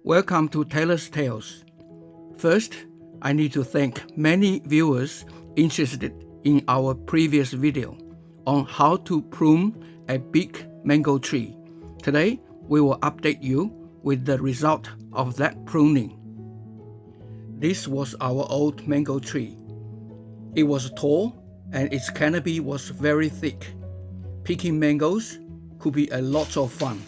Welcome to Taylor's Tales. First, I need to thank many viewers interested in our previous video on how to prune a big mango tree. Today, we will update you with the result of that pruning. This was our old mango tree. It was tall and its canopy was very thick. Picking mangoes could be a lot of fun.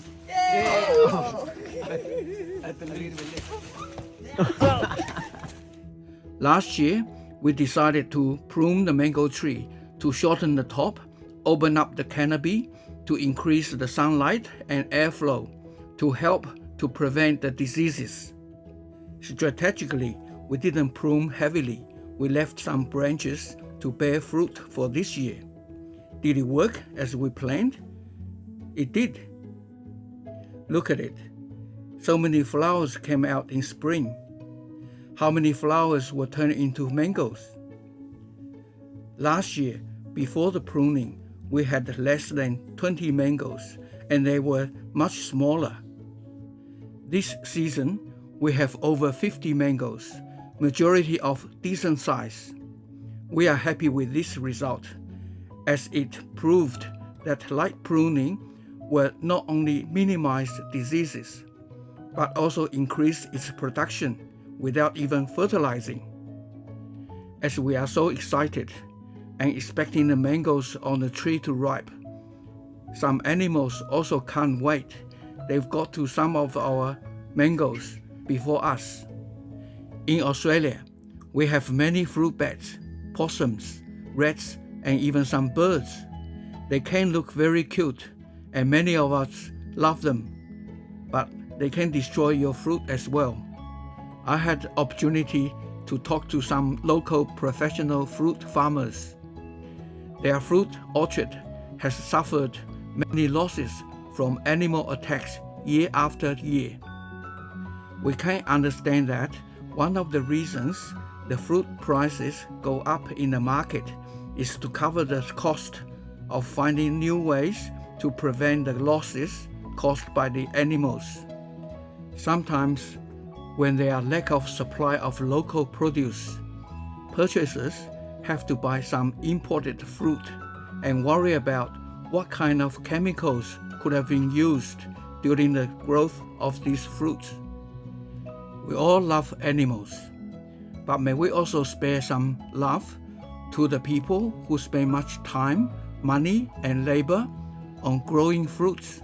Last year, we decided to prune the mango tree to shorten the top, open up the canopy to increase the sunlight and airflow to help to prevent the diseases. Strategically, we didn't prune heavily. We left some branches to bear fruit for this year. Did it work as we planned? It did. Look at it. So many flowers came out in spring. How many flowers were turned into mangoes? Last year, before the pruning, we had less than 20 mangoes, and they were much smaller. This season, we have over 50 mangoes, majority of decent size. We are happy with this result, as it proved that light pruning will not only minimize diseases, but also increase its production without even fertilizing. As we are so excited and expecting the mangoes on the tree to ripe, some animals also can't wait. They've got to some of our mangoes before us. In Australia, we have many fruit bats, possums, rats, and even some birds. They can look very cute, and many of us love them, but they can destroy your fruit as well. I had the opportunity to talk to some local professional fruit farmers. Their fruit orchard has suffered many losses from animal attacks year after year. We can understand that one of the reasons the fruit prices go up in the market is to cover the cost of finding new ways to prevent the losses caused by the animals. Sometimes, when there are lack of supply of local produce, purchasers have to buy some imported fruit and worry about what kind of chemicals could have been used during the growth of these fruits. We all love animals, but may we also spare some love to the people who spend much time, money, and labor on growing fruits,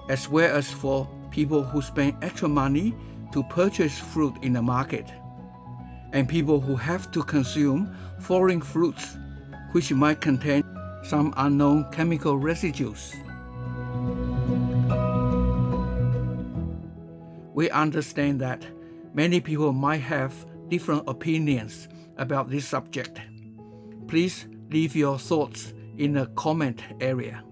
as well as for people who spend extra money to purchase fruit in the market, and people who have to consume foreign fruits which might contain some unknown chemical residues. We understand that many people might have different opinions about this subject. Please leave your thoughts in the comment area.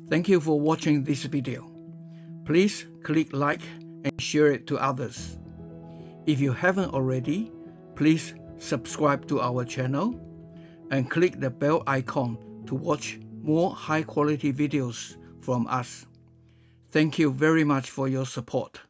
Thank you for watching this video. Please click like and share it to others. If you haven't already, please subscribe to our channel and click the bell icon to watch more high-quality videos from us. Thank you very much for your support.